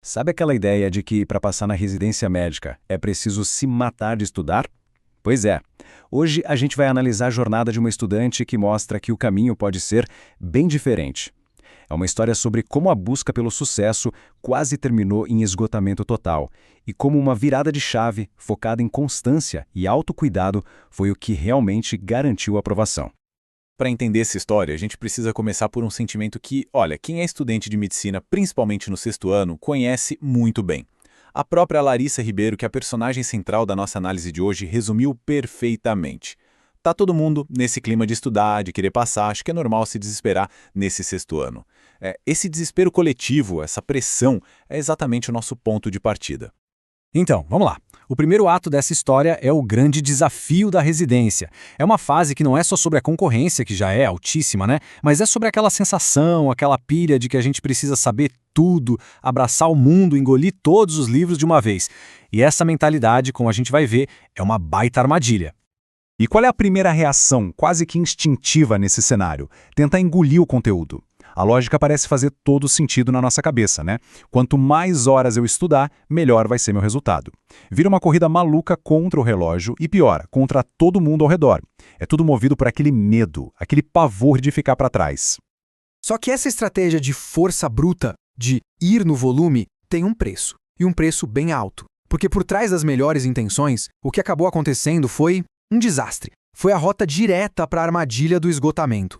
Sabe aquela ideia de que para passar na residência médica é preciso se matar de estudar? Pois é. Hoje a gente vai analisar a jornada de uma estudante que mostra que o caminho pode ser bem diferente. É uma história sobre como a busca pelo sucesso quase terminou em esgotamento total e como uma virada de chave focada em constância e autocuidado foi o que realmente garantiu a aprovação. Para entender essa história, a gente precisa começar por um sentimento que, olha, quem é estudante de medicina, principalmente no sexto ano, conhece muito bem. A própria Larissa Ribeiro, que é a personagem central da nossa análise de hoje, resumiu perfeitamente. Tá todo mundo nesse clima de estudar, de querer passar, acho que é normal se desesperar nesse sexto ano. Esse desespero coletivo, essa pressão, é exatamente o nosso ponto de partida. Então, vamos lá. O primeiro ato dessa história é o grande desafio da residência. É uma fase que não é só sobre a concorrência, que já é altíssima, né? Mas é sobre aquela sensação, aquela pilha de que a gente precisa saber tudo, abraçar o mundo, engolir todos os livros de uma vez. E essa mentalidade, como a gente vai ver, é uma baita armadilha. E qual é a primeira reação, quase que instintiva nesse cenário? Tentar engolir o conteúdo. A lógica parece fazer todo sentido na nossa cabeça, né? Quanto mais horas eu estudar, melhor vai ser meu resultado. Vira uma corrida maluca contra o relógio e pior, contra todo mundo ao redor. É tudo movido por aquele medo, aquele pavor de ficar para trás. Só que essa estratégia de força bruta, de ir no volume, tem um preço. E um preço bem alto. Porque por trás das melhores intenções, o que acabou acontecendo foi um desastre. Foi a rota direta para a armadilha do esgotamento.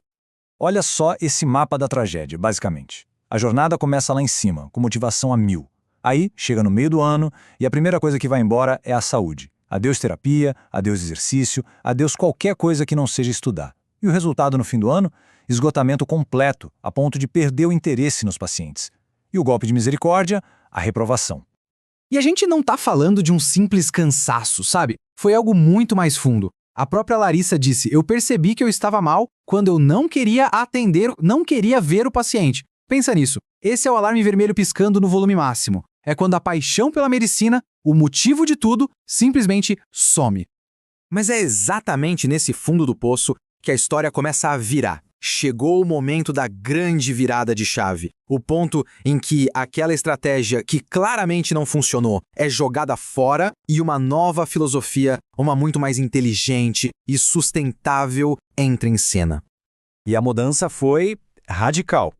Olha só esse mapa da tragédia, basicamente. A jornada começa lá em cima, com motivação a 1000. Aí, chega no meio do ano e a primeira coisa que vai embora é a saúde. Adeus terapia, adeus exercício, adeus qualquer coisa que não seja estudar. E o resultado no fim do ano? Esgotamento completo, a ponto de perder o interesse nos pacientes. E o golpe de misericórdia? A reprovação. E a gente não tá falando de um simples cansaço, sabe? Foi algo muito mais fundo. A própria Larissa disse, eu percebi que eu estava mal quando eu não queria atender, não queria ver o paciente. Pensa nisso. Esse é o alarme vermelho piscando no volume máximo. É quando a paixão pela medicina, o motivo de tudo, simplesmente some. Mas é exatamente nesse fundo do poço que a história começa a virar. Chegou o momento da grande virada de chave. O ponto em que aquela estratégia que claramente não funcionou é jogada fora e uma nova filosofia, uma muito mais inteligente e sustentável, entra em cena. E a mudança foi radical.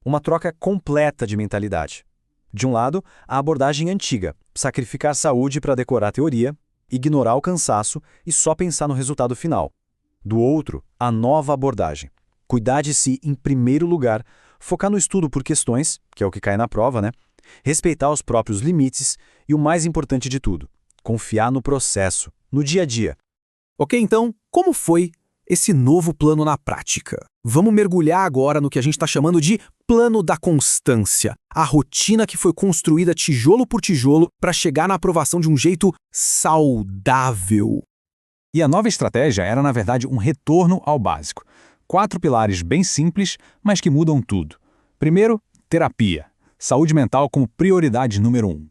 Uma troca completa de mentalidade. De um lado, a abordagem antiga, sacrificar a saúde para decorar a teoria, ignorar o cansaço e só pensar no resultado final. Do outro, a nova abordagem. Cuidar de si em primeiro lugar, focar no estudo por questões, que é o que cai na prova, né? Respeitar os próprios limites e o mais importante de tudo, confiar no processo, no dia a dia. Ok, então, como foi esse novo plano na prática? Vamos mergulhar agora no que a gente está chamando de plano da constância, a rotina que foi construída tijolo por tijolo para chegar na aprovação de um jeito saudável. E a nova estratégia era, na verdade, um retorno ao básico. 4 pilares bem simples, mas que mudam tudo. Primeiro, terapia. Saúde mental como prioridade número 1.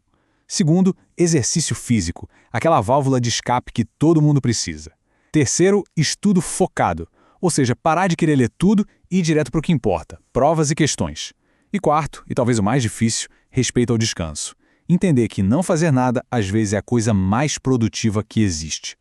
Segundo, exercício físico, aquela válvula de escape que todo mundo precisa. Terceiro, estudo focado, ou seja, parar de querer ler tudo e ir direto para o que importa, provas e questões. E quarto, e talvez o mais difícil, respeito ao descanso. Entender que não fazer nada às vezes é a coisa mais produtiva que existe.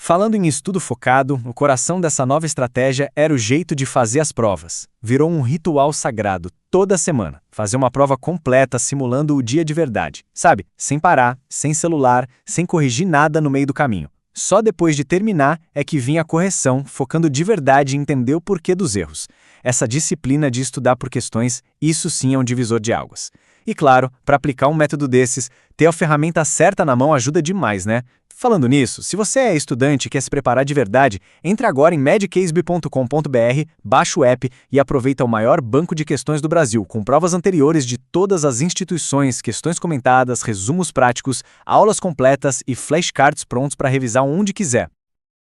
Falando em estudo focado, o coração dessa nova estratégia era o jeito de fazer as provas. Virou um ritual sagrado, toda semana. Fazer uma prova completa simulando o dia de verdade. Sabe? Sem parar, sem celular, sem corrigir nada no meio do caminho. Só depois de terminar é que vinha a correção, focando de verdade em entender o porquê dos erros. Essa disciplina de estudar por questões, isso sim é um divisor de águas. E claro, para aplicar um método desses, ter a ferramenta certa na mão ajuda demais, né? Falando nisso, se você é estudante e quer se preparar de verdade, entre agora em medcaseby.com.br, baixa o app e aproveita o maior banco de questões do Brasil, com provas anteriores de todas as instituições, questões comentadas, resumos práticos, aulas completas e flashcards prontos para revisar onde quiser.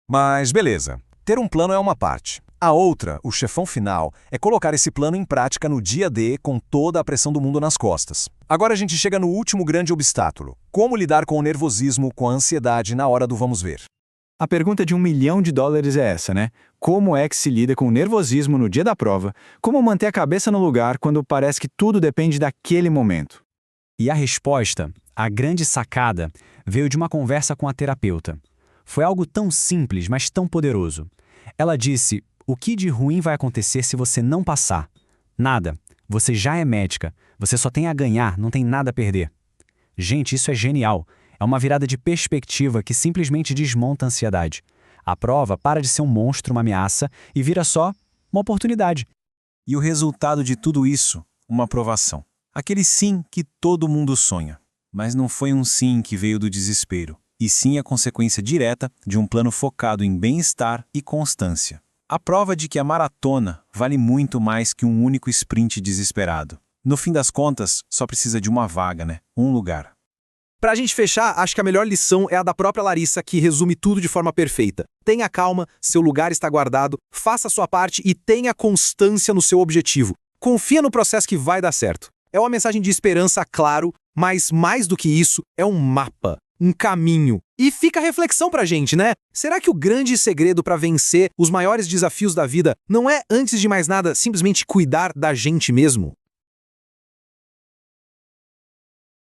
Mas beleza, ter um plano é uma parte. A outra, o chefão final, é colocar esse plano em prática no dia D com toda a pressão do mundo nas costas. Agora a gente chega no último grande obstáculo. Como lidar com o nervosismo, com a ansiedade na hora do vamos ver? A pergunta de $1 milhão é essa, né? Como é que se lida com o nervosismo no dia da prova? Como manter a cabeça no lugar quando parece que tudo depende daquele momento? E a resposta, a grande sacada, veio de uma conversa com a terapeuta. Foi algo tão simples, mas tão poderoso. Ela disse: o que de ruim vai acontecer se você não passar? Nada. Você já é médica. Você só tem a ganhar, não tem nada a perder. Gente, isso é genial. É uma virada de perspectiva que simplesmente desmonta a ansiedade. A prova para de ser um monstro, uma ameaça, e vira só uma oportunidade. E o resultado de tudo isso? Uma aprovação. Aquele sim que todo mundo sonha. Mas não foi um sim que veio do desespero, e sim a consequência direta de um plano focado em bem-estar e constância. A prova de que a maratona vale muito mais que um único sprint desesperado. No fim das contas, só precisa de uma vaga, né? Um lugar. Pra gente fechar, acho que a melhor lição é a da própria Larissa, que resume tudo de forma perfeita. Tenha calma, seu lugar está guardado, faça a sua parte e tenha constância no seu objetivo. Confia no processo que vai dar certo. É uma mensagem de esperança, claro, mas mais do que isso, é um mapa, um caminho. E fica a reflexão pra gente, né? Será que o grande segredo para vencer os maiores desafios da vida não é, antes de mais nada, simplesmente cuidar da gente mesmo?